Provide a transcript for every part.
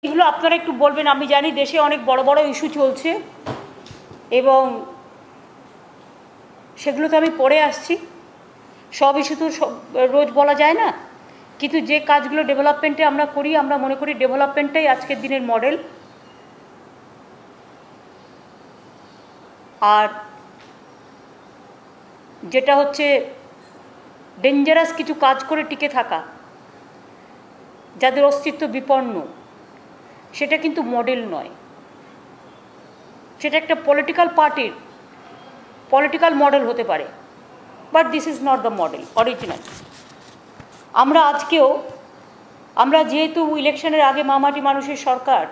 এগুলো আপনারা একটু বলবেন। আমি জানি দেশে অনেক বড় বড় ইস্যু চলছে এবং সেগুলোতে আমি পরে আসছি। সব ইস্যু তো রোজ বলা যায় না, কিন্তু যে কাজগুলো ডেভেলপমেন্টে আমরা করি, আমরা মনে করি ডেভেলপমেন্টটাই আজকের দিনের মডেল। আর যেটা হচ্ছে ডেঞ্জারাস কিছু কাজ করে টিকে থাকা, যাদের অস্তিত্ব বিপন্ন, সেটা কিন্তু মডেল নয়। সেটা একটা পলিটিক্যাল পার্টির পলিটিক্যাল মডেল হতে পারে, but this is not the model original. আমরা যেহেতু ইলেকশনের আগে মামাটি মানুষের সরকার,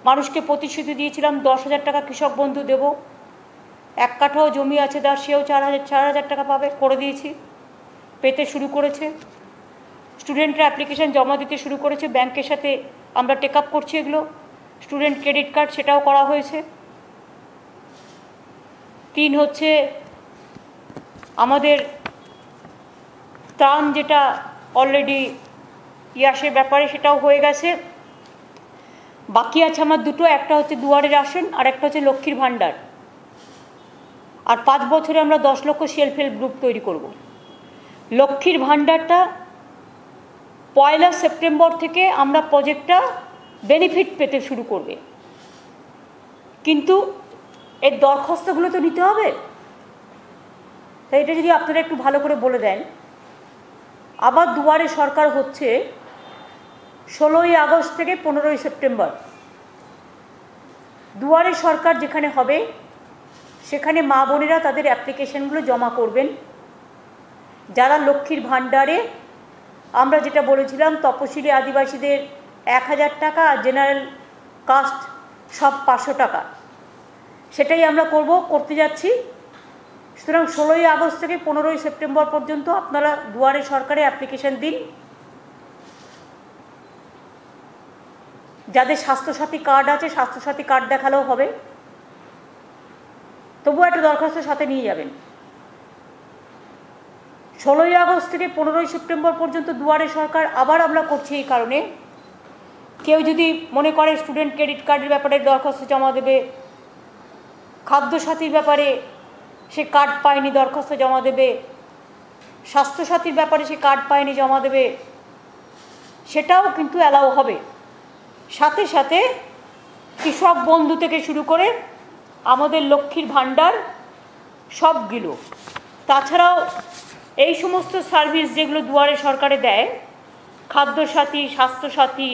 মানুষকে প্রতিশ্রুতি দিয়েছিলাম 10,000 টাকা কৃষক বন্ধু দেব, 1 কাঠাও জমি আছে তার সেও 4,000 টাকা পাবে, করে দিয়েছি, পেতে শুরু করেছে। স্টুডেন্টরা অ্যাপ্লিকেশান জমা দিতে শুরু করেছে, ব্যাংকের সাথে আমরা টেক আপ করছি এগুলো। স্টুডেন্ট ক্রেডিট কার্ড সেটাও করা হয়েছে। 3 হচ্ছে আমাদের ত্রাণ, যেটা অলরেডি ইয়াসের ব্যাপারে সেটাও হয়ে গেছে। বাকি আছে আমার দুটো, একটা হচ্ছে দুয়ারে রাশন আর একটা হচ্ছে লক্ষ্মীর ভাণ্ডার। আর 5 বছরে আমরা 10 লক্ষ সেলফ হেল্প গ্রুপ তৈরি করব। লক্ষ্মীর ভাণ্ডারটা 1 সেপ্টেম্বর থেকে আমরা প্রজেক্টটা বেনিফিট পেতে শুরু করবে, কিন্তু এর দরখাস্তগুলো তো নিতে হবে। তাই এটা যদি আপনারা একটু ভালো করে বলে দেন। আবার দুয়ারে সরকার হচ্ছে 16ই আগস্ট থেকে 15ই সেপ্টেম্বর। দুয়ারে সরকার যেখানে হবে সেখানে মা বোনেরা তাদের অ্যাপ্লিকেশনগুলো জমা করবেন। যারা লক্ষ্মীর ভাণ্ডারে, আমরা যেটা বলেছিলাম তপশিলি আদিবাসীদের 1,000 টাকা আর জেনারেল কাস্ট সব 500 টাকা, সেটাই আমরা করতে যাচ্ছি। সুতরাং 16ই আগস্ট থেকে 15ই সেপ্টেম্বর পর্যন্ত আপনারা দুয়ারে সরকারে অ্যাপ্লিকেশন দিন। যাদের স্বাস্থ্যসাথী কার্ড আছে, স্বাস্থ্যসাথী কার্ড দেখালেও হবে, তবুও একটা দরখাস্ত সাথে নিয়ে যাবেন। 16ই আগস্ট থেকে 15ই সেপ্টেম্বর পর্যন্ত দুয়ারে সরকার আবার আমরা করছি এই কারণে, কেউ যদি মনে করে স্টুডেন্ট ক্রেডিট কার্ডের ব্যাপারে দরখাস্ত জমা দেবে, খাদ্যসাথীর ব্যাপারে সে কার্ড পায়নি দরখাস্ত জমা দেবে, স্বাস্থ্যসাথীর ব্যাপারে সে কার্ড পায়নি জমা দেবে, সেটাও কিন্তু অ্যালাউ হবে। সাথে সাথে কৃষক বন্ধু থেকে শুরু করে আমাদের লক্ষ্মীর ভাণ্ডার সবগুলো, তাছাড়াও এই সমস্ত সার্ভিস যেগুলো দুয়ারে সরকারে দেয়, খাদ্যসাথী, স্বাস্থ্যসাথী,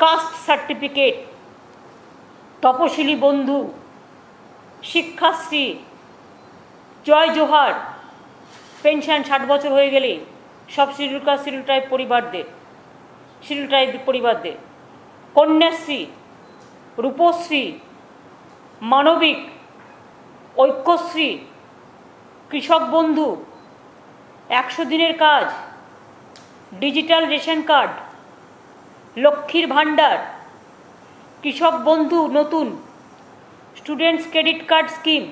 কাস্ট সার্টিফিকেট, তপশিলি বন্ধু, শিক্ষাশ্রী, জয় জোহার, পেনশন 60 বছর হয়ে গেলে সব শিডিউল কাস্ট শিডিউল ট্রাইব পরিবারদের, কন্যাশ্রী, রূপশ্রী, মানবিক, ঐক্যশ্রী, কৃষক বন্ধু, 100 দিনের কাজ, ডিজিটাল রেশন কার্ড, লক্ষ্মীর ভাণ্ডার, কৃষক বন্ধু নতুন, students credit card scheme,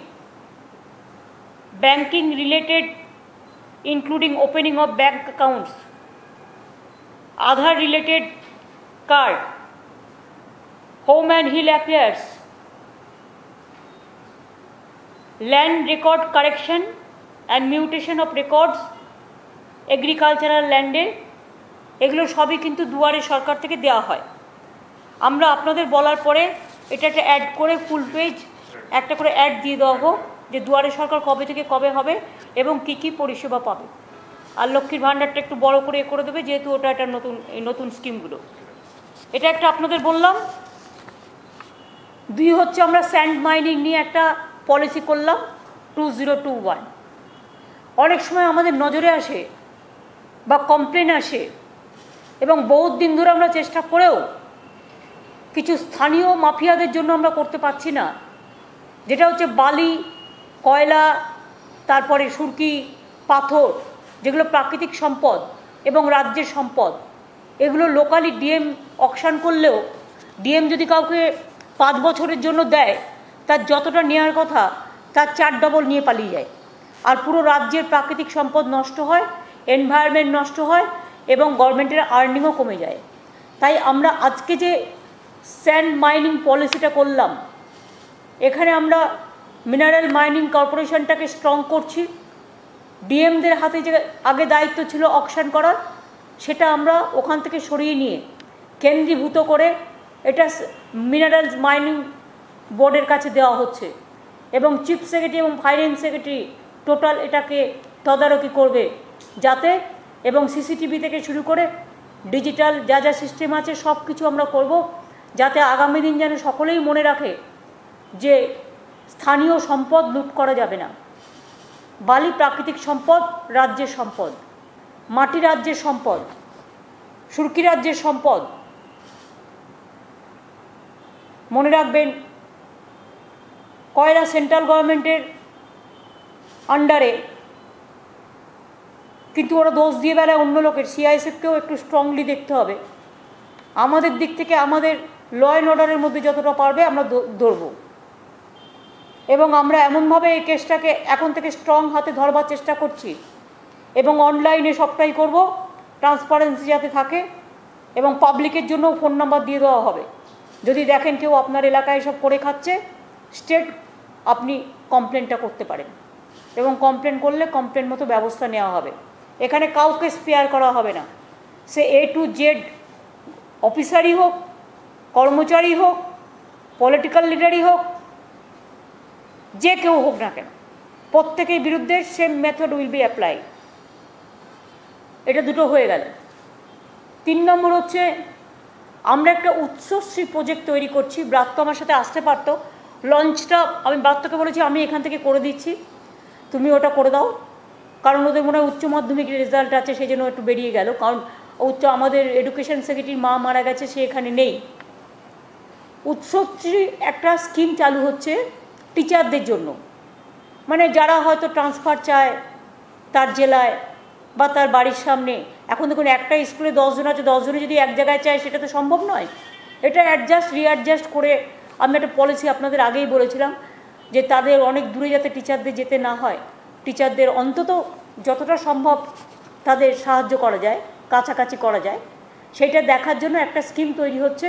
banking related including opening of bank accounts, Aadhaar related card, home and hill affairs, land record correction and mutation of records agricultural ল্যান্ডে, এগুলো সবই কিন্তু দুয়ারে সরকার থেকে দেওয়া হয়। আমরা আপনাদের বলার পরে এটা একটা অ্যাড করে ফুল পেজ একটা করে অ্যাড দিয়ে দেওয়া হোক যে দুয়ারে সরকার কবে থেকে কবে হবে এবং কি কি পরিষেবা পাবে। আর লক্ষ্মীর ভাণ্ডারটা একটু বড় করে দেবে, যেহেতু ওটা একটা নতুন স্কিমগুলো, এটা একটা আপনাদের বললাম। 2 হচ্ছে আমরা স্যান্ড মাইনিং নিয়ে একটা পলিসি করলাম 2021। অনেক সময় আমাদের নজরে আসে বা কমপ্লেন আসে এবং বহুত দিন ধরে আমরা চেষ্টা করেও কিছু স্থানীয় মাফিয়াদের জন্য আমরা করতে পারছি না, যেটা হচ্ছে বালি, কয়লা, তারপরে সুরকি, পাথর, যেগুলো প্রাকৃতিক সম্পদ এবং রাজ্যের সম্পদ। এগুলো লোকালি ডিএম অকশন করলেও ডিএম যদি কাউকে 5 বছরের জন্য দেয়, তার যতটা নেওয়ার কথা তার 4 ডবল নিয়ে পালিয়ে যায়। আর পুরো রাজ্যের প্রাকৃতিক সম্পদ নষ্ট হয়, এনভায়রনমেন্ট নষ্ট হয় এবং গভর্নমেন্টের আর্নিংও কমে যায়। তাই আমরা আজকে যে স্যান্ড মাইনিং পলিসিটা করলাম, এখানে আমরা মিনারেল মাইনিং কর্পোরেশনটাকে স্ট্রং করছি। ডিএমদের হাতে যে আগে দায়িত্ব ছিল অকশন করার, সেটা আমরা ওখান থেকে সরিয়ে নিয়ে কেন্দ্রীভূত করে এটা মিনারেলস মাইনিং বোর্ডের কাছে দেওয়া হচ্ছে এবং চিফ সেক্রেটারি এবং ফাইন্যান্স সেক্রেটারি টোটাল এটাকে তদারকি করবে যাতে, এবং সিসিটিভি থেকে শুরু করে ডিজিটাল যা যা সিস্টেম আছে সব কিছু আমরা করব যাতে আগামী দিন যেন সকলেই মনে রাখে যে স্থানীয় সম্পদ লুট করা যাবে না। বালি প্রাকৃতিক সম্পদ, রাজ্যের সম্পদ, মাটি রাজ্যের সম্পদ, সুরকি রাজ্যের সম্পদ। মনে রাখবেন কয়লা সেন্ট্রাল গভর্নমেন্টের আন্ডারে, কিন্তু ওরা দোষ দিয়ে বেলায় অন্য লোকের। সিআইএসএফকেও একটু স্ট্রংলি দেখতে হবে। আমাদের দিক থেকে আমাদের ল অ্যান্ড অর্ডারের মধ্যে যতটা পারবে আমরা ধরব, এবং আমরা এমনভাবে এই কেসটাকে এখন থেকে স্ট্রং হাতে ধরবার চেষ্টা করছি এবং অনলাইনে সবটাই করব, ট্রান্সপারেন্সি যাতে থাকে, এবং পাবলিকের জন্য ফোন নাম্বার দিয়ে দেওয়া হবে। যদি দেখেন কেউ আপনার এলাকায় সব করে খাচ্ছে, স্টেট আপনি কমপ্লেনটা করতে পারেন, এবং কমপ্লেন করলে কমপ্লেন মতো ব্যবস্থা নেওয়া হবে। এখানে কাউকে স্পেয়ার করা হবে না, সে A to Z অফিসারই হোক, কর্মচারী হোক, পলিটিক্যাল লিডারই হোক, যে কেউ হোক না কেন, প্রত্যেকের বিরুদ্ধে same method will be apply. এটা দুটো হয়ে গেল। 3 নম্বর হচ্ছে আমরা একটা উৎসশ্রী প্রজেক্ট তৈরি করছি। ব্রাত্য আমার সাথে আসতে পারতো, লঞ্চটা আমি ব্রাত্যকে বলেছি আমি এখান থেকে করে দিচ্ছি, তুমি ওটা করে দাও, কারণ ওদের মনে হয় উচ্চ মাধ্যমিকের রেজাল্ট আছে, সেই জন্য একটু বেরিয়ে গেল। কারণ আমাদের এডুকেশন সেক্রেটারির মা মারা গেছে, সে এখানে নেই। উৎসশ্রী একটা স্কিম চালু হচ্ছে টিচারদের জন্য, মানে যারা হয়তো ট্রান্সফার চায় তার জেলায় বা তার বাড়ির সামনে। এখন দেখুন একটা স্কুলে 10 জন আছে, 10 জনে যদি এক জায়গায় চায় সেটা তো সম্ভব নয়। এটা রিঅ্যাডজাস্ট করে আমি একটা পলিসি আপনাদের আগেই বলেছিলাম যে তাদের অনেক দূরে যাতে টিচারদের যেতে না হয়, টিচারদের অন্তত যতটা সম্ভব তাদের সাহায্য করা যায়, কাছাকাছি করা যায়, সেটা দেখার জন্য একটা স্কিম তৈরি হচ্ছে।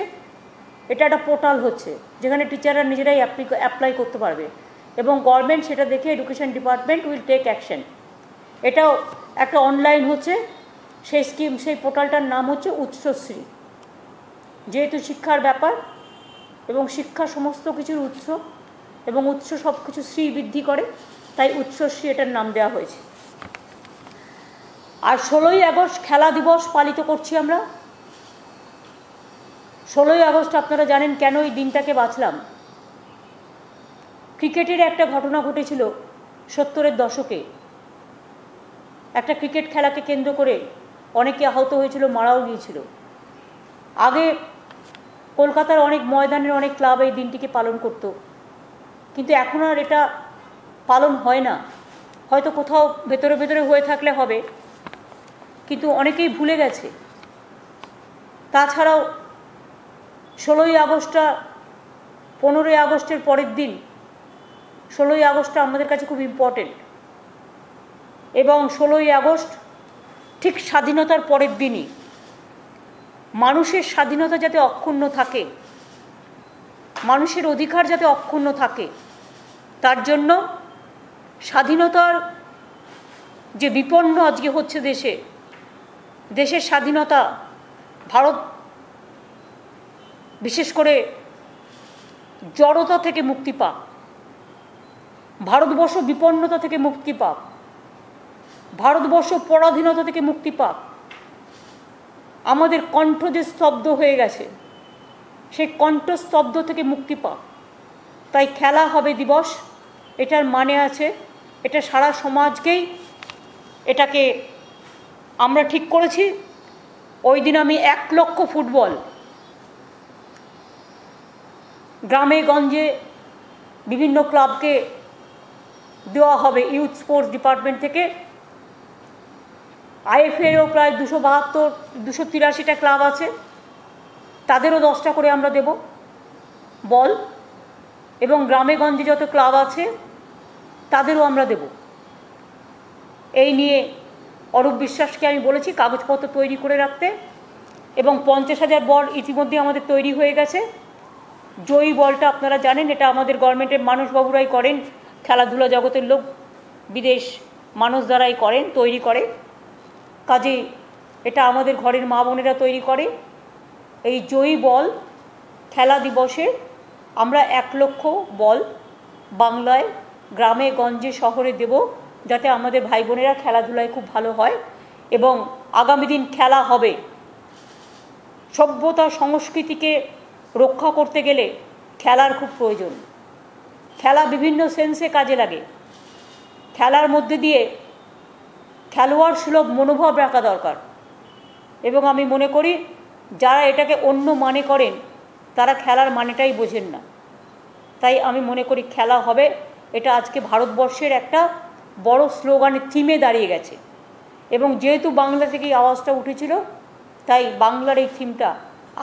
এটা একটা পোর্টাল হচ্ছে যেখানে টিচাররা নিজেরাই অ্যাপ্লাই করতে পারবে, এবং গভর্নমেন্ট সেটা দেখে education department will take action. এটাও একটা অনলাইন হচ্ছে সেই স্কিম, সেই পোর্টালটার নাম হচ্ছে উৎসশ্রী। যেহেতু শিক্ষার ব্যাপার এবং শিক্ষা সমস্ত কিছুর উৎস, এবং উৎস সব কিছু শ্রী বৃদ্ধি করে, তাই উৎসশ্রী এটার নাম দেওয়া হয়েছে। আর 16ই আগস্ট খেলা দিবস পালিত করছি আমরা। 16ই আগস্ট আপনারা জানেন কেন এই দিনটাকে বাছলাম। ক্রিকেটের একটা ঘটনা ঘটেছিল 70-এর দশকে। একটা ক্রিকেট খেলাকে কেন্দ্র করে অনেকে আহত হয়েছিল, মারাও গিয়েছিল। আগে কলকাতার অনেক ময়দানের অনেক ক্লাব এই দিনটিকে পালন করত, কিন্তু এখন আর এটা পালন হয় না। হয়তো কোথাও ভেতরে ভেতরে হয়ে থাকলে হবে, কিন্তু অনেকেই ভুলে গেছে। তাছাড়াও 16ই আগস্টটা 15ই আগস্টের পরের দিন। 16ই আগস্টটা আমাদের কাছে খুব ইম্পর্টেন্ট, এবং 16ই আগস্ট ঠিক স্বাধীনতার পরের দিনই। মানুষের স্বাধীনতা যাতে অক্ষুণ্ণ থাকে, মানুষের অধিকার যাতে অক্ষুণ্ণ থাকে, তার জন্য স্বাধীনতার যে বিপন্ন আজকে হচ্ছে দেশের স্বাধীনতা, ভারত বিশেষ করে জড়তা থেকে মুক্তি পাক, ভারতবর্ষ বিপন্নতা থেকে মুক্তি পাক, ভারতবর্ষ পরাধীনতা থেকে মুক্তি পাক। আমাদের কণ্ঠ যে স্তব্ধ হয়ে গেছে, সেই কণ্ঠস্তব্ধ থেকে মুক্তি পাক। তাই খেলা হবে দিবস, এটার মানে আছে, এটা সারা সমাজকেই এটাকে আমরা ঠিক করেছি। ওই দিন আমি 1 লক্ষ ফুটবল গ্রামে গঞ্জে বিভিন্ন ক্লাবকে দেওয়া হবে ইউথ স্পোর্টস ডিপার্টমেন্ট থেকে। আইএফএরও প্রায় 283টা ক্লাব আছে, তাদেরও 10টা করে আমরা দেব বল, এবং গ্রামে গঞ্জে যত ক্লাব আছে তাদেরও আমরা দেব। এই নিয়ে অরূপ বিশ্বাসকে আমি বলেছি কাগজপত্র তৈরি করে রাখতে, এবং 50,000 বল ইতিমধ্যে আমাদের তৈরি হয়ে গেছে। জয়ী বলটা আপনারা জানেন, এটা আমাদের গভর্নমেন্টের মানুষবাবুরাই করেন, খেলাধুলা জগতের লোক, বিদেশ মানুষ দ্বারাই করেন, তৈরি করে। কাজেই এটা আমাদের ঘরের মা বোনেরা তৈরি করে। এই জয়ী বল খেলা দিবসে আমরা 1 লক্ষ বল বাংলায় গ্রামে গঞ্জে শহরে দেব, যাতে আমাদের ভাই বোনেরা খেলাধুলায় খুব ভালো হয় এবং আগামী দিন খেলা হবে। সভ্যতা সংস্কৃতিকে রক্ষা করতে গেলে খেলার খুব প্রয়োজন। খেলা বিভিন্ন সেন্সে কাজে লাগে। খেলার মধ্যে দিয়ে খেলোয়াড় সুলভ মনোভাব রাখা দরকার এবং আমি মনে করি যারা এটাকে অন্য মানে করেন তারা খেলার মানেটাই বোঝেন না। তাই আমি মনে করি খেলা হবে, এটা আজকে ভারতবর্ষের একটা বড় স্লোগানের থিমে দাঁড়িয়ে গেছে এবং যেহেতু বাংলা থেকেই আওয়াজটা উঠেছিল, তাই বাংলার এই থিমটা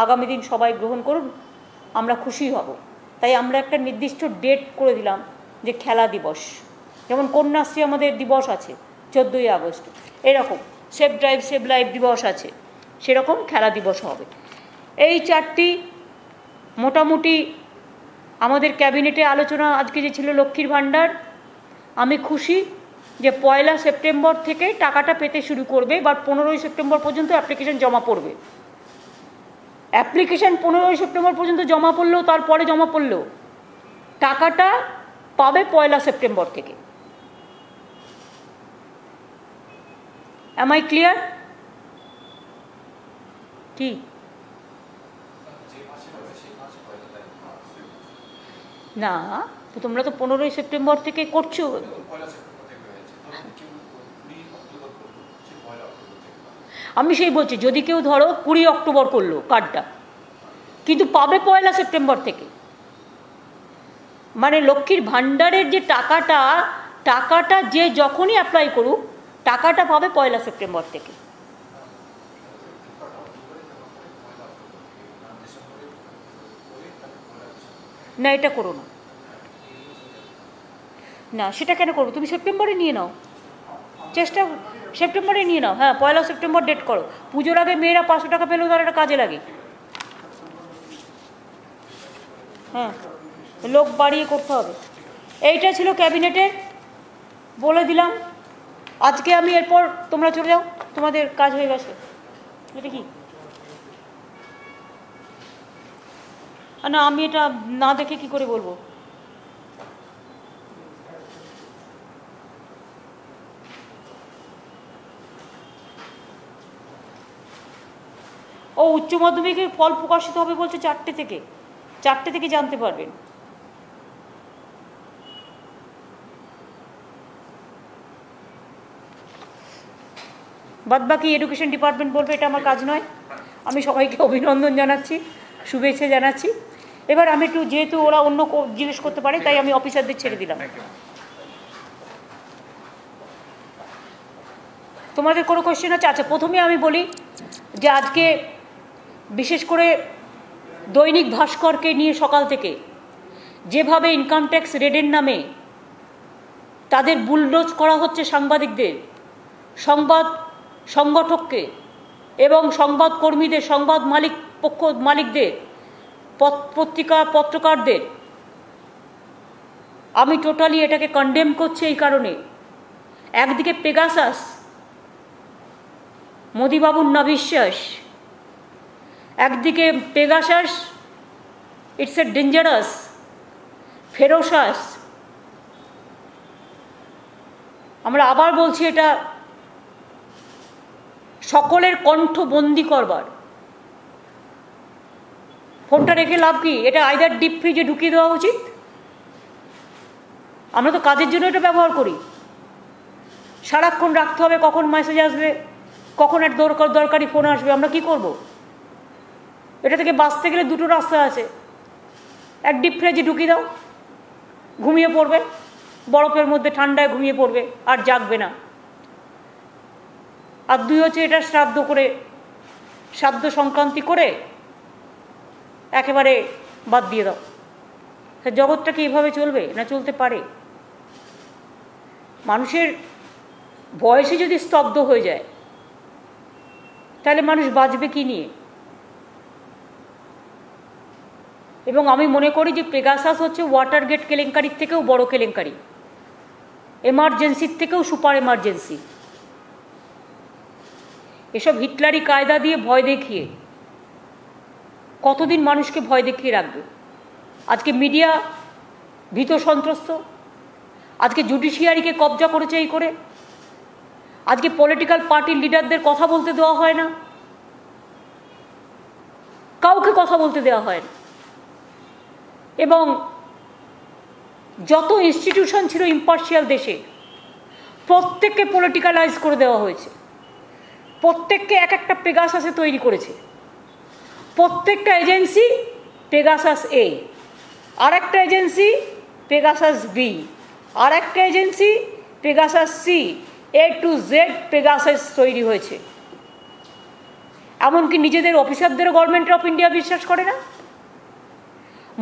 আগামী দিন সবাই গ্রহণ করুন, আমরা খুশি হব। তাই আমরা একটা নির্দিষ্ট ডেট করে দিলাম যে খেলা দিবস, যেমন কন্যাশ্রী আমাদের দিবস আছে 14ই আগস্ট, এরকম সেভ ড্রাইভ সেভ লাইফ দিবস আছে, সেরকম খেলা দিবস হবে। এই 4টি মোটামুটি আমাদের ক্যাবিনেটে আলোচনা আজকে যে ছিল লক্ষ্মীর ভাণ্ডার, আমি খুশি যে 1 সেপ্টেম্বর থেকে টাকাটা পেতে শুরু করবে, বা 15ই সেপ্টেম্বর পর্যন্ত অ্যাপ্লিকেশন জমা পড়বে। অ্যাপ্লিকেশন 15ই সেপ্টেম্বর পর্যন্ত জমা পড়লেও, তারপরে জমা পড়লেও টাকাটা পাবে 1 সেপ্টেম্বর থেকে। Am I clear? কি না, তোমরা তো 15ই সেপ্টেম্বর থেকে করছো। আমি সেই বলছি, যদি কেউ ধরো 20 অক্টোবর করলো কার্ডটা, কিন্তু পাবে 1 সেপ্টেম্বর থেকে। মানে লক্ষ্মীর ভাণ্ডারের যে টাকাটা যে যখনই অ্যাপ্লাই করুক টাকাটা পাবে 1 সেপ্টেম্বর থেকে। না, এটা করো না, না সেটা কেন করবো? তুমি সেপ্টেম্বরে নিয়ে নাও, চেষ্টা সেপ্টেম্বরে নিয়ে নাও। হ্যাঁ, 1 সেপ্টেম্বর ডেট করো। পুজোর আগে মেয়েরা 500 টাকা পেলেও তার একটা কাজে লাগে। হ্যাঁ, লোক বাড়িয়ে করতে হবে। এইটা ছিল ক্যাবিনেটের, বলে দিলাম। আজকে আমি এরপর তোমরা চলে যাও, তোমাদের কাজ হয়ে গেছে। এটা কি না, আমি এটা না দেখে কি করে বলবো? ও উচ্চ মাধ্যমিকের ফল প্রকাশিত হবে বলছে 4টে থেকে জানতে পারবেন। বাদবাকি এডুকেশন ডিপার্টমেন্ট বলবে, এটা আমার কাজ নয়। আমি সবাইকে অভিনন্দন জানাচ্ছি, শুভেচ্ছা জানাচ্ছি। এবার আমি একটু, যেহেতু ওরা অন্য জিজ্ঞেস করতে পারে, তাই আমি অফিসারদের ছেড়ে দিলাম। তোমাদের কোনো কোয়েশ্চেন আছে? আচ্ছা, প্রথমে আমি বলি যে আজকে বিশেষ করে দৈনিক ভাস্করকে নিয়ে সকাল থেকে যেভাবে ইনকাম ট্যাক্স রেডের নামে তাদের বুলডোজ করা হচ্ছে সাংবাদিকদের, সংবাদ সংগঠককে এবং সংবাদকর্মীদের, সংবাদ মালিকদের, পত্রকারদের, আমি টোটালি এটাকে কন্ডেম করছি। এই কারণে একদিকে পেগাসাস, মোদিবাবুর নাবিশ্বাস, একদিকে Pegasus it's a dangerous, ferocious. আমরা আবার বলছি, এটা সকলের কণ্ঠ বন্দি করবার। ফোনটা রেখে লাভ কি? এটা আইদার ডিপ ফ্রিজে ঢুকিয়ে দেওয়া উচিত। আমরা তো কাজের জন্য এটা ব্যবহার করি, সারাক্ষণ রাখতে হবে, কখন মেসেজ আসবে, কখন এক দরকারি ফোন আসবে, আমরা কি করব? এটা থেকে বাঁচতে গেলে 2টো রাস্তা আছে। এক, ডিপ ফ্রিজে ঢুকিয়ে দাও, ঘুমিয়ে পড়বে, বরফের মধ্যে ঠান্ডায় ঘুমিয়ে পড়বে, আর জাগবে না। আর 2 হচ্ছে এটা শ্রাদ্ধ সংক্রান্তি করে একেবারে বাদ দিয়ে দাও। জগৎটা কি এভাবে চলবে? না চলতে পারে? মানুষের বয়সে যদি স্তব্ধ হয়ে যায়, তাহলে মানুষ বাঁচবে কি নিয়ে? এবং আমি মনে করি যে পেগাসাস হচ্ছে ওয়াটারগেট কেলেঙ্কারির থেকেও বড় কেলেঙ্কারি, এমার্জেন্সির থেকেও সুপার এমার্জেন্সি। এসব হিটলারি কায়দা দিয়ে ভয় দেখিয়ে কতদিন মানুষকে ভয় দেখিয়ে রাখবে? আজকে মিডিয়া ভীত সন্ত্রস্ত, আজকে জুডিশিয়ারিকে কবজা করেছে এই করে, আজকে পলিটিক্যাল পার্টির লিডারদের কথা বলতে দেওয়া হয় না, কাউকে কথা বলতে দেওয়া হয় না। এবং যত ইনস্টিটিউশন ছিল ইম্পার্শিয়াল দেশে, প্রত্যেককে পলিটিক্যালাইজ করে দেওয়া হয়েছে, প্রত্যেককে এক একটা পেগাসাসে তৈরি করেছে। প্রত্যেকটা এজেন্সি পেগাসাস এ, আর একটা এজেন্সি পেগাসাস বি, আর একটা agency Pegasus C, A to Z Pegasus তৈরি হয়েছে। এমনকি নিজেদের অফিসারদেরও গভর্নমেন্ট অফ ইন্ডিয়া বিশ্বাস করে না,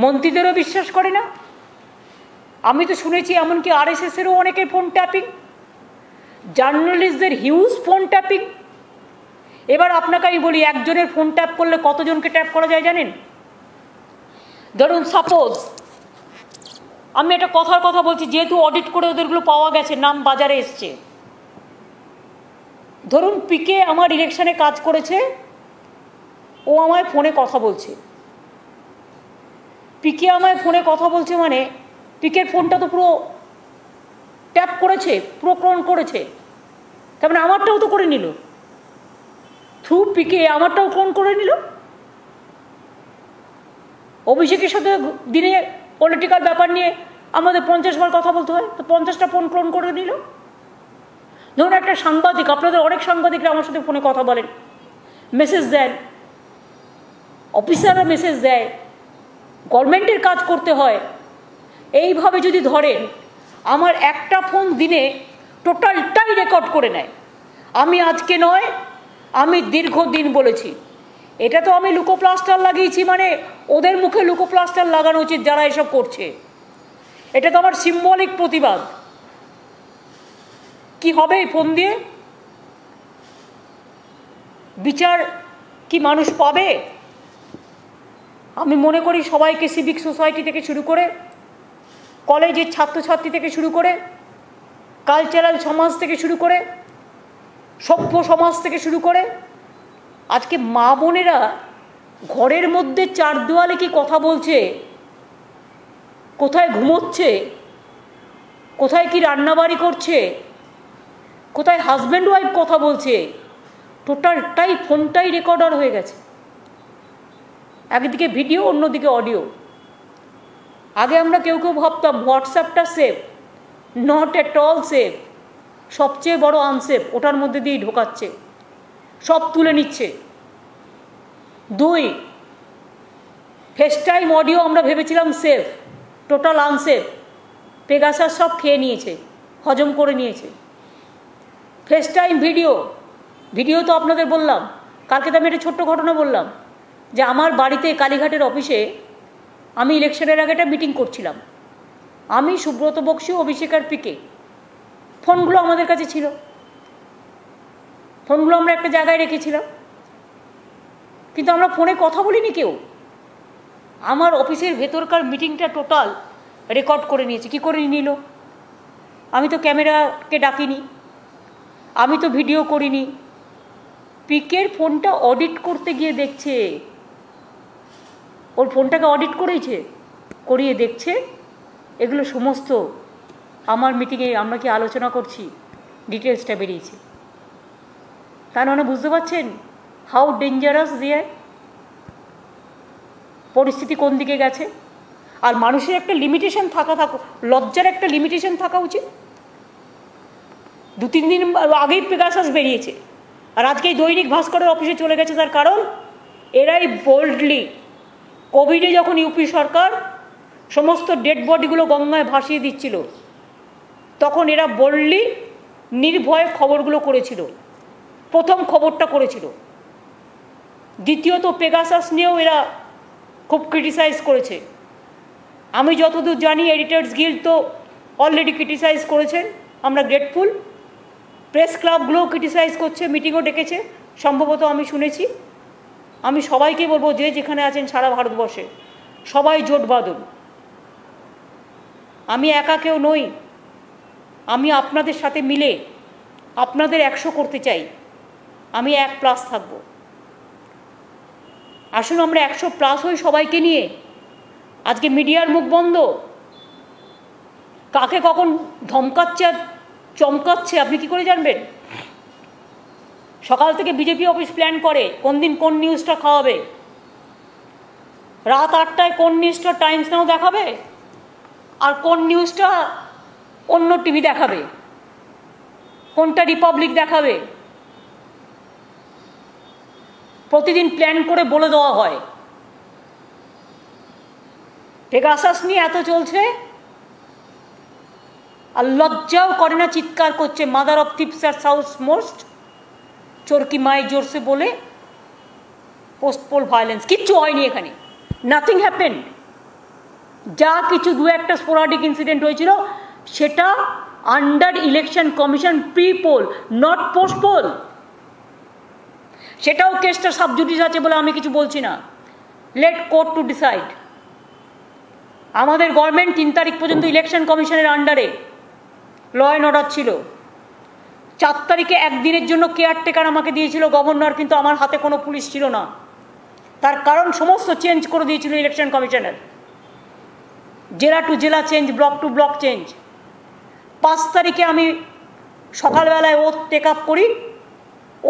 মন্ত্রীদেরও বিশ্বাস করে না। আমি তো শুনেছি এমনকি আরএসএসেরও অনেকের ফোন ট্যাপিং, জার্নালিস্টদের হিউজ ফোন ট্যাপিং। এবার আপনাকে আমি বলি, একজনের ফোন ট্যাপ করলে কতজনকে ট্যাপ করা যায় জানেন? ধরুন সাপোজ আমি একটা কথার কথা বলছি, যেহেতু অডিট করে ওদেরগুলো পাওয়া গেছে, নাম বাজারে এসছে। ধরুন পিকে আমার ইলেকশনে কাজ করেছে, ও আমায় ফোনে কথা বলছে। পিকে আমায় ফোনে কথা বলছে মানে পিকের ফোনটা তো পুরো ট্যাপ করেছে, পুরো ক্লোন করেছে, তার মানে আমারটাও তো করে নিল, থ্রু পিকে আমারটাও ক্লোন করে নিল। অভিষেকের সাথে দিনে পলিটিক্যাল ব্যাপার নিয়ে আমাদের 50 বার কথা বলতে হয়, তো 50টা ফোন ক্লোন করে নিল। ধরুন একটা সাংবাদিক, আপনাদের অনেক সাংবাদিকরা আমার সাথে ফোনে কথা বলেন, মেসেজ দেন, অফিসাররা মেসেজ দেয়, গভর্নমেন্টের কাজ করতে হয়। এইভাবে যদি ধরেন, আমার একটা ফোন দিনে টোটালটাই রেকর্ড করে নেয়। আমি আজকে নয়, আমি দীর্ঘদিন বলেছি, এটা তো আমি লুকোপ্লাস্টার লাগিয়েছি, মানে ওদের মুখে লুকোপ্লাস্টার লাগানো উচিত যারা এসব করছে। এটা তো আমার সিম্বলিক প্রতিবাদ। কি হবে এই ফোন দিয়ে? বিচার কি মানুষ পাবে? আমি মনে করি সবাইকে, সিভিক সোসাইটি থেকে শুরু করে, কলেজের ছাত্রছাত্রী থেকে শুরু করে, কালচারাল সমাজ থেকে শুরু করে, সভ্য সমাজ থেকে শুরু করে, আজকে মা বোনেরা ঘরের মধ্যে চার দেওয়ালে কি কথা বলছে, কোথায় ঘুমোচ্ছে, কোথায় কি রান্নাবাড়ি করছে, কোথায় হাজব্যান্ড ওয়াইফ কথা বলছে, টোটালটাই ফোনটাই রেকর্ডার হয়ে গেছে। একদিকে ভিডিও, অন্যদিকে অডিও। আগে আমরা কেউ কেউ ভাবতাম হোয়াটসঅ্যাপটা safe, not at all safe, সবচেয়ে বড় আনসেফ, ওটার মধ্যে দিয়েই ঢোকাচ্ছে, সব তুলে নিচ্ছে। 2, ফেস টাইম অডিও আমরা ভেবেছিলাম সেফ, টোটাল আনসেফ। পেগাসাস সব খেয়ে নিয়েছে, হজম করে নিয়েছে। ফেস টাইম ভিডিও, ভিডিও তো আপনাদের বললাম, কালকে তো আমি একটা ছোট্ট ঘটনা বললাম যে আমার বাড়িতে কালীঘাটের অফিসে আমি ইলেকশনের আগে একটা মিটিং করছিলাম, আমি, সুব্রত বক্সী, অভিষেক আর পিকে। ফোনগুলো আমাদের কাছে ছিল, ফোনগুলো আমরা একটা জায়গায় রেখেছিলাম, কিন্তু আমরা ফোনে কথা বলিনি কেউ। আমার অফিসের ভেতরকার মিটিংটা টোটাল রেকর্ড করে নিয়েছে। কী করে নিল? আমি তো ক্যামেরাকে ডাকিনি, আমি তো ভিডিও করিনি। পিকের ফোনটা অডিট করতে গিয়ে দেখছে, ওর ফোনটাকে অডিট করিয়ে দেখছে এগুলো সমস্ত আমার মিটিংয়ে আমরা কি আলোচনা করছি ডিটেলসটা বেরিয়েছে। তার মানে বুঝতে পারছেন হাউ ডেঞ্জারাস দিয়ে পরিস্থিতি কোন দিকে গেছে। আর মানুষের একটা লিমিটেশন থাকুক, লজ্জার একটা লিমিটেশন থাকা উচিত। 2-3 দিন আগেই পেগাসাস বেরিয়েছে, আর আজকেই দৈনিক ভাস্করের অফিসে চলে গেছে। তার কারণ এরাই বোল্ডলি, কোভিডে যখন ইউপি সরকার সমস্ত ডেড বডিগুলো গঙ্গায় ভাসিয়ে দিচ্ছিল, তখন এরা বোল্ডলি নির্ভয়ে খবরগুলো করেছিল। প্রথম খবরটা করেছিল। দ্বিতীয়ত পেগাসাস নিয়েও এরা খুব ক্রিটিসাইজ করেছে। আমি যতদূর জানি এডিটার্স গিল্ড তো অলরেডি ক্রিটিসাইজ করেছেন, আমরা গ্রেটফুল। প্রেস ক্লাবগুলোও ক্রিটিসাইজ করছে, মিটিংও ডেকেছে সম্ভবত, আমি শুনেছি। আমি সবাইকে বলবো, যে যেখানে আছেন সারা ভারতবর্ষে সবাই জোট বাঁধুন। আমি একা কেউ নই, আমি আপনাদের সাথে মিলে আপনাদের 100 করতে চাই। আমি 1+ থাকবো। আসুন আমরা 100+ হই সবাইকে নিয়ে। আজকে মিডিয়ার মুখ বন্ধ, কাকে কখন ধমকাচ্ছে আর চমকাচ্ছে আপনি কি করে জানবেন? সকাল থেকে বিজেপি অফিস প্ল্যান করে কোন দিন কোন নিউজটা খাওয়াবে। রাত 8টায় কোন নিউজটা টাইমস নাও দেখাবে আর কোন নিউজটা অন্য টিভি দেখাবে, কোনটা রিপাবলিক দেখাবে, প্রতিদিন প্ল্যান করে বলে দেওয়া হয়। পেগাসাস নিয়ে এত চলছে আর লজ্জাও করে না, চিৎকার করছে মাদার অফ থিপস আর সাউথ মোস্ট, চোরকি মাই জোরসে বলে পোস্ট পোল ভায়োলেন্স। কিচ্ছু হয়নি এখানে, নাথিং হ্যাপেন্ড। যা কিছু 2-1টা স্পোরাডিক ইনসিডেন্ট হয়েছিল সেটা under election commission pre poll, not post poll. সেটাও কেসটা সাবজুডিস আছে বলে আমি কিছু বলছি না, লেট কোর্ট টু ডিসাইড। আমাদের গভর্নমেন্ট 3 তারিখ পর্যন্ত ইলেকশন কমিশনের আন্ডারে ল অ্যান্ড অর্ডার ছিল। 4 তারিখে একদিনের জন্য কেয়ারটেকার আমাকে দিয়েছিল গভর্নর, কিন্তু আমার হাতে কোনো পুলিশ ছিল না। তার কারণ সমস্ত চেঞ্জ করে দিয়েছিল ইলেকশন কমিশনের, জেলা টু জেলা change, block to block change. 5 তারিখে আমি সকালবেলায় ওথ টেক আপ করি।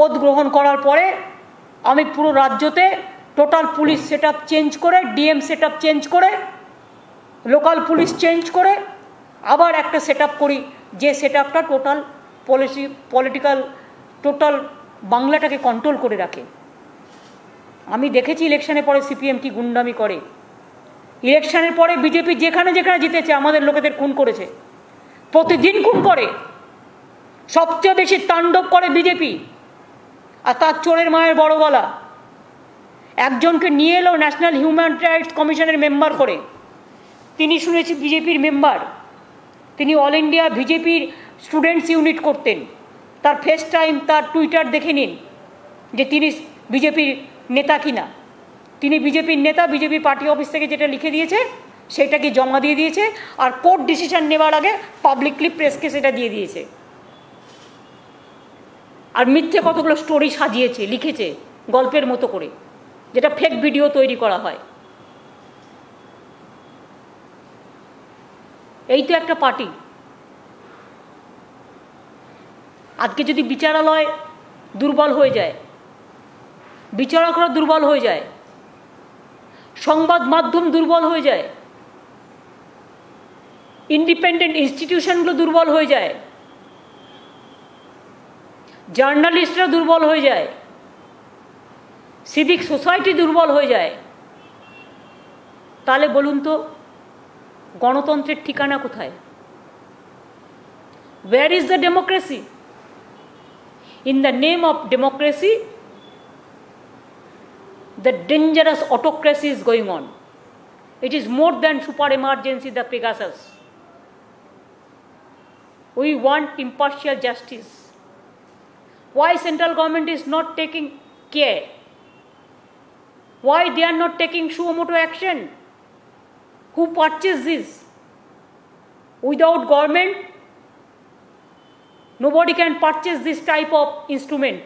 ওথ গ্রহণ করার পরে আমি পুরো রাজ্যতে total police set up change করে, ডিএম সেট আপ চেঞ্জ করে, লোকাল পুলিশ চেঞ্জ করে আবার একটা সেট আপ করি, যে সেট আপটা টোটাল পলিটিক্যাল টোটাল বাংলাটাকে কন্ট্রোল করে রাখে। আমি দেখেছি ইলেকশনের পরে সিপিএম কি গুন্ডামি করে। ইলেকশনের পরে বিজেপি যেখানে যেখানে জিতেছে আমাদের লোকেদের খুন করেছে, প্রতিদিন খুন করে। সবচেয়ে বেশি তাণ্ডব করে বিজেপি, আর তার চোরের মায়ের বড় গলা। একজনকে নিয়ে এলো ন্যাশনাল হিউম্যান রাইটস কমিশনের মেম্বার করে, তিনি শুনেছি বিজেপির মেম্বার, তিনি অল ইন্ডিয়া বিজেপির স্টুডেন্টস ইউনিট করতেন। তার ফেস টাইম, তার টুইটার দেখে নিন যে তিনি বিজেপির নেতা কিনা। তিনি বিজেপির নেতা, বিজেপি পার্টি অফিস থেকে যেটা লিখে দিয়েছে সেটাকে জমা দিয়ে দিয়েছে, আর কোর্ট ডিসিশন নেওয়ার আগে পাবলিকলি প্রেসকে সেটা দিয়ে দিয়েছে। আর মিথ্যে কতগুলো স্টোরি সাজিয়েছে, লিখেছে গল্পের মতো করে, যেটা ফেক ভিডিও তৈরি করা হয়। এই তো একটা পার্টি। আজকে যদি বিচারালয় দুর্বল হয়ে যায়, বিচারকরা দুর্বল হয়ে যায়, সংবাদ মাধ্যম দুর্বল হয়ে যায়, ইন্ডিপেন্ডেন্ট ইনস্টিটিউশনগুলো দুর্বল হয়ে যায়, জার্নালিস্টরা দুর্বল হয়ে যায়, সিভিক সোসাইটি দুর্বল হয়ে যায়, তাহলে বলুন তো গণতন্ত্রের ঠিকানা কোথায়? Where is the democracy? In the name of democracy, the dangerous autocracy is going on. It is more than super emergency, the Pegasus. We want impartial justice. Why central government is not taking care? Why they are not taking suo motu action? Who purchased this? Without government, nobody can purchase this type of instrument.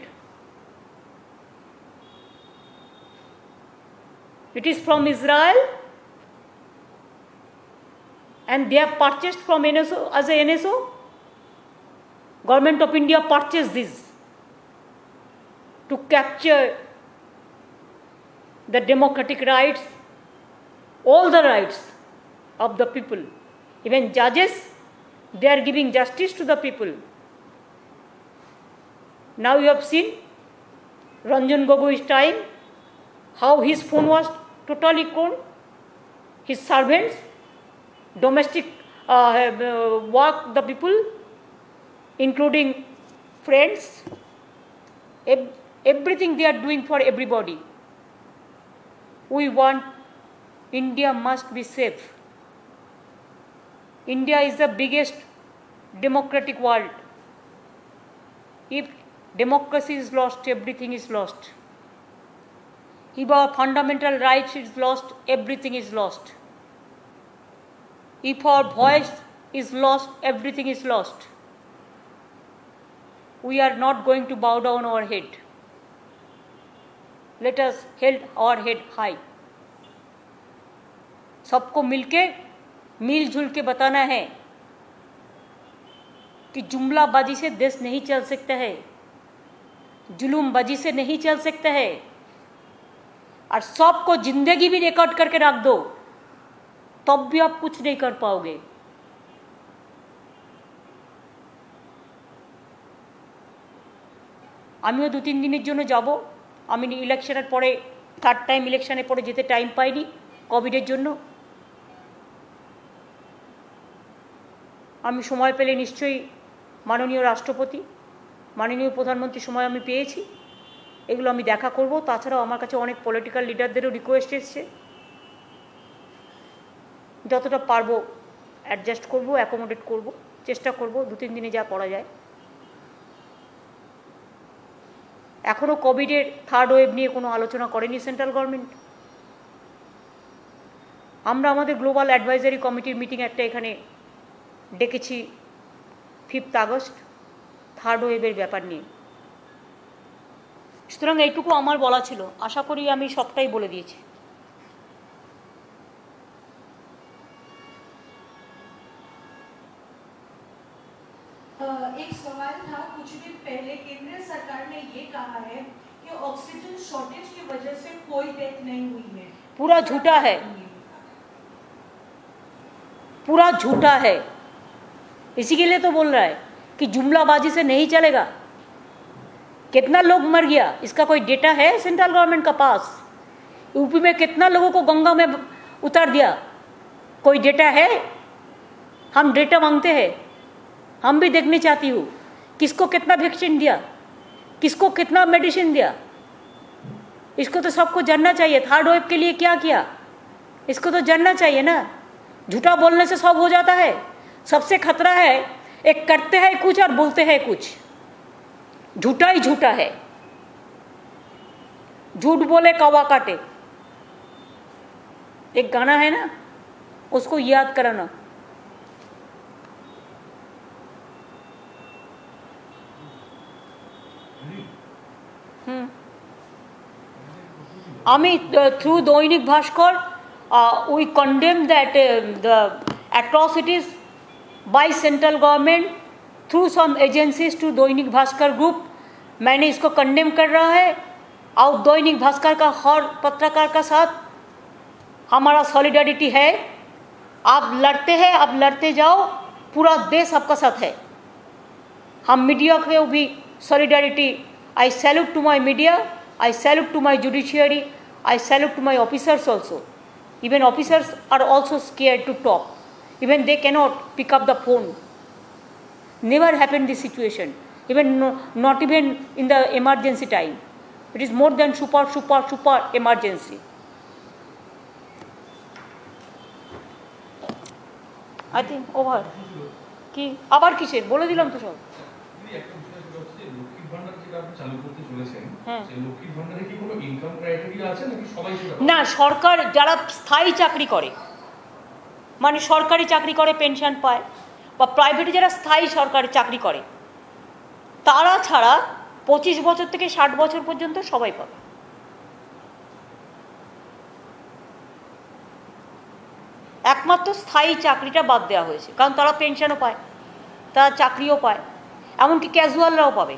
It is from Israel, and they have purchased from NSO as a NSO. Government of India purchased this to capture the democratic rights, all the rights of the people. Even judges, they are giving justice to the people. Now you have seen Ranjan Gogoi's time, how his phone was totally cloned, his servants, domestic work, the people, including friends, everything they are doing for everybody. We want India must be safe. India is the biggest democratic world. If democracy is lost, everything is lost. If our fundamental rights is lost, everything is lost. If our voice is lost, everything is lost. We are not going to bow down our head. Let us hold our head high. सबको मिलके मिलजुल के बताना है कि जुमलाबाजी से देश नहीं चल सकता है, जुलूमबाजी से नहीं चल सकता है, और सबको जिंदगी भी रिकॉर्ड करके रख दो तब भी आप कुछ नहीं कर पाओगे। আমিও 2-3 দিনের জন্য যাব। আমি ইলেকশনের পরে থার্ড টাইম ইলেকশনের পরে যেতে টাইম পাইনি কোভিডের জন্য। আমি সময় পেলে নিশ্চয়ই মাননীয় রাষ্ট্রপতি, মাননীয় প্রধানমন্ত্রীর সময় আমি পেয়েছি, এগুলো আমি দেখা করব। তাছাড়াও আমার কাছে অনেক পলিটিক্যাল লিডারদেরও রিকোয়েস্ট এসছে, যতটা পারবো অ্যাডজাস্ট করব, অ্যাকোমোডেট করব, চেষ্টা করব 2-3 দিনে যা করা যায়। এখনও কোভিডের থার্ড ওয়েভ নিয়ে কোনো আলোচনা করেনি সেন্ট্রাল গভর্নমেন্ট। আমরা আমাদের গ্লোবাল অ্যাডভাইজারি কমিটির মিটিং একটা এখানে ডেকেছি 5 আগস্ট থার্ড ওয়েভের ব্যাপার নিয়ে। সুতরাং এইটুকু আমার বলা ছিল, আশা করি আমি সবটাই বলে দিয়েছি। एक सवाल था, कुछ दिन पहले केंद्र सरकार ने ये कहा है कि ऑक्सीजन शॉर्टेज की वजह से कोई डेथ नहीं हुई है। पूरा झूठा है, पूरा झूठा है। इसी के लिए तो बोल रहा है कि जुमलाबाजी से नहीं चलेगा। कितना लोग मर गया इसका कोई डेटा है सेंट्रल गवर्नमेंट का पास? यूपी में कितना लोगों को गंगा में उतार दिया, कोई डेटा है? हम डेटा मांगते हैं, हम भी देखनी चाहती हूँ किसको कितना वैक्सीन दिया, किसको कितना मेडिसिन दिया। इसको तो सबको जानना चाहिए। थर्ड वेव के लिए क्या किया इसको तो जानना चाहिए ना। झूठा बोलने से सब हो जाता है। सबसे खतरा है एक करते हैं कुछ और बोलते हैं कुछ। झूठा ही झूठा है। झूठ बोले कौवा काटे, एक गाना है ना, उसको याद कराना। আমি through Dainik Bhaskar we condemn that the atrocities by central government through some agencies to Dainik Bhaskar group. मैंने इसको कंडेम कर रहा है और दैनिक भास्कर का हर पत्रकार का साथ हमारा सॉलिडारिटी है। आप लड़ते हैं, आप लड़ते जाओ, पूरा देश आपका साथ है। हम मीडिया के भी solidarity. I salute to my media, I salute to my judiciary, I salute to my officers also. Even officers are also scared to talk. Even they cannot pick up the phone. Never happened this situation. Even not even in the emergency time. It is more than super emergency. I think over. কি আবার কিসের বলে দিলাম তো সব। না, সরকার যারা স্থায়ী চাকরি করে, মানে সরকারি চাকরি করে পেনশন পায়, বা প্রাইভেটে যারা স্থায়ী সরকারি চাকরি করে, তারা ছাড়া 25 বছর থেকে 60 বছর পর্যন্ত সবাই পাবে। একমাত্র স্থায়ী চাকরিটা বাদ দেওয়া হয়েছে, কারণ তারা পেনশনও পায়, তারা চাকরিও পায়, এমনকি ক্যাজুয়ালরাও পাবে।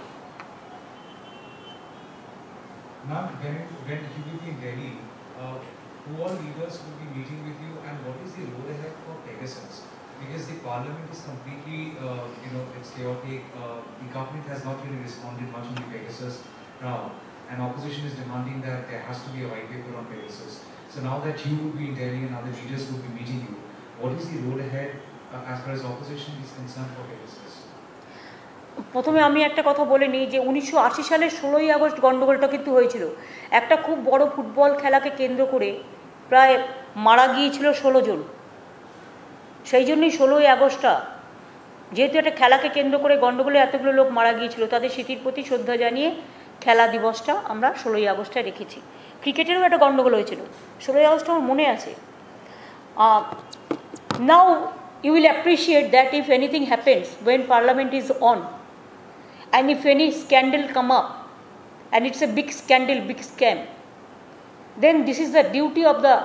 Ma'am, when you will be in Delhi, who all leaders will be meeting with you, and what is the road ahead for Pegasus? Because the parliament is completely, it's chaotic. The government has not really responded much on the Pegasus now, and opposition is demanding that there has to be a white paper on Pegasus. So now that you will be in Delhi and other leaders will be meeting you, what is the road ahead as far as opposition is concerned for Pegasus? প্রথমে আমি একটা কথা বলে নিই যে 1980 সালের 16ই August গণ্ডগোলটা কিন্তু হয়েছিল। একটা খুব বড় ফুটবল খেলাকে কেন্দ্র করে প্রায় মারা গিয়েছিল 16 জন। সেই জন্যই 16ই আগস্টটা, যেহেতু একটা খেলাকে কেন্দ্র করে গণ্ডগোলে এতগুলো লোক মারা গিয়েছিল, তাদের স্মৃতির প্রতি শ্রদ্ধা জানিয়ে খেলা দিবসটা আমরা 16ই আগস্টে রেখেছি। ক্রিকেটেরও একটা গণ্ডগোল হয়েছিল, 16ই আগস্ট আমার মনে আছে। নাও you will appreciate that if anything happens when parliament is on and if any scandal come up and it's a big scandal, big scam, then this is the duty of the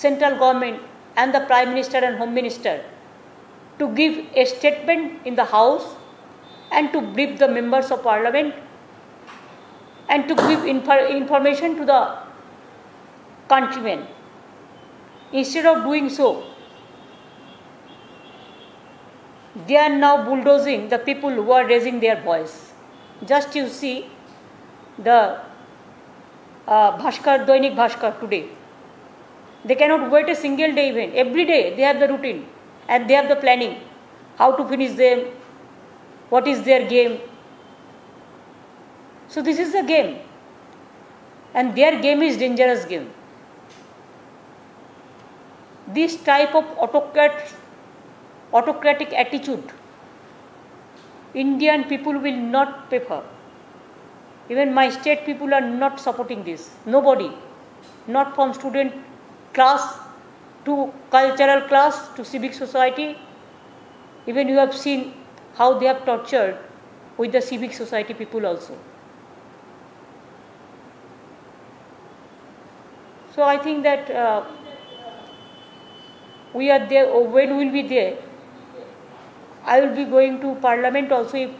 central government and the prime minister and home minister to give a statement in the house and to brief the members of parliament and to give information to the countrymen. Instead of doing so, they are now bulldozing the people who are raising their voice. Just you see the Bhaskar, Doinik Bhaskar today. They cannot wait a single day even. Every day they have the routine and they have the planning, how to finish them, what is their game. So this is the game, and their game is dangerous game. This type of autocratic attitude, Indian people will not prefer. Even my state people are not supporting this. Nobody, not from student class to cultural class to civic society. Even you have seen how they have tortured with the civic society people also. So I think that we are there. When we will be there, I will be going to parliament also if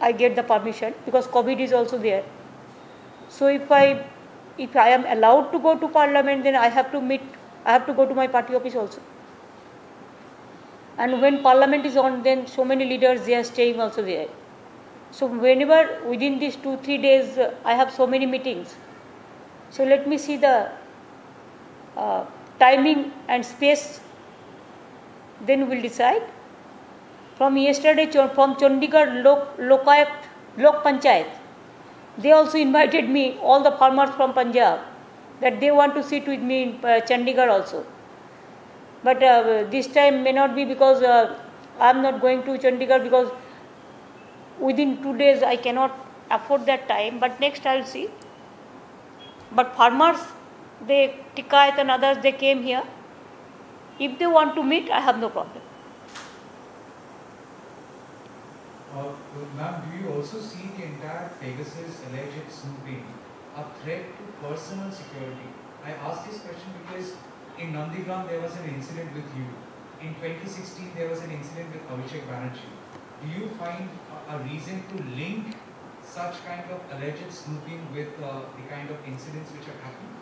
I get the permission, because COVID is also there. So if I am allowed to go to parliament, then I have to go to my party office also. And when parliament is on, then so many leaders, they are staying also there. So whenever within these 2-3 days I have so many meetings. So let me see the timing and space, then we will decide. From yesterday, from Chandigarh Lok Panchayat, they also invited me, all the farmers from Punjab, that they want to sit with me in Chandigarh also. But this time may not be, because I am not going to Chandigarh, because within 2 days I cannot afford that time, but next I will see. But farmers, they, Tikayat and others, they came here. If they want to meet, I have no problem. Ma'am, do you also see the entire Pegasus alleged snooping a threat to personal security? I ask this question because in Nandigram there was an incident with you. In 2016 there was an incident with Abhishek Banerjee. Do you find a reason to link such kind of alleged snooping with the kind of incidents which have happened?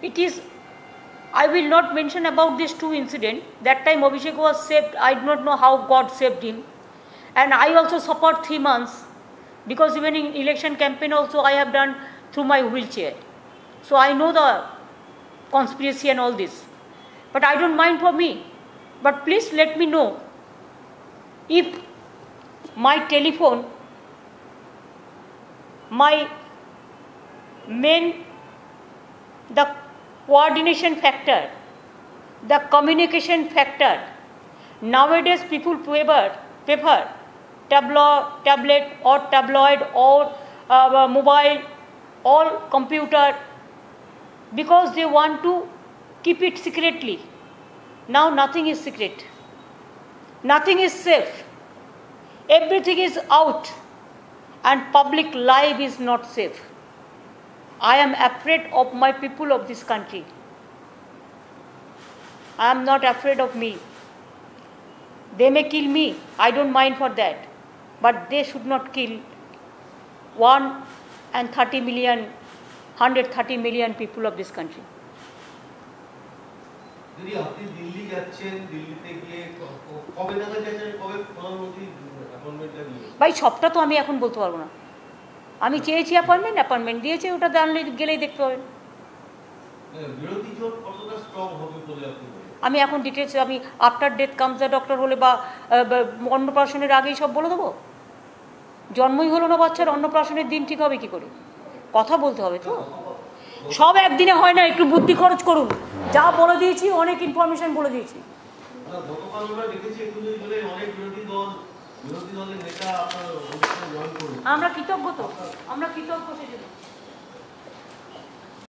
It is, I will not mention about these two incidents. That time Abhishek was saved. I do not know how God saved him. And I also suffered 3 months, because even in election campaign also I have done through my wheelchair. So I know the conspiracy and all this. But I don't mind for me. But please let me know if my telephone, my main, the coordination factor, the communication factor. Nowadays people prefer tablet or tabloid or mobile or computer, because they want to keep it secretly. Now nothing is secret. Nothing is safe. Everything is out, and public life is not safe. I am afraid of my people of this country. I am not afraid of me. They may kill me, I don't mind for that. But they should not kill 130 million people of this country. যদি আপনি দিল্লি যাচ্ছেন, দিল্লিতে গিয়ে কবে নাগাদ যাচ্ছেন, কবে প্রধানমন্ত্রী অ্যাপয়েন্টমেন্টটা নিয়ে? ভাই সবটা তো আমি এখন বলতে পারবো না। আমি চেয়েছি অ্যাপয়েন্টমেন্ট দিয়েছে, ওটা জানলে গেলেই দেখতে পাবেন। বিরোধী জোট কতটা স্ট্রং হবে বলে আপনি বলেন? আমি এখন ডিটেলস, আমি after death comes the doctor হলে বা অন্নপ্রাশনের আগেই সব বলে দেবো? জন্মই হলো না বাচ্চার, অন্নপ্রাশনের দিন ঠিক হবে কি করে? কথা বলতে হবে তো, সব একদিনে হয় না, একটু বুদ্ধি খরচ করুন। যা বলে দিয়েছি, অনেক ইনফরমেশন বলে দিয়েছি। গতকাল আমরা দেখেছি 21 জুলাই অনেক বিরোধী দলের নেতা আপনার অনুষ্ঠানে জয়েন করেছে। আমরা কৃতজ্ঞ তো, আমরা কৃতজ্ঞ সেজন্য।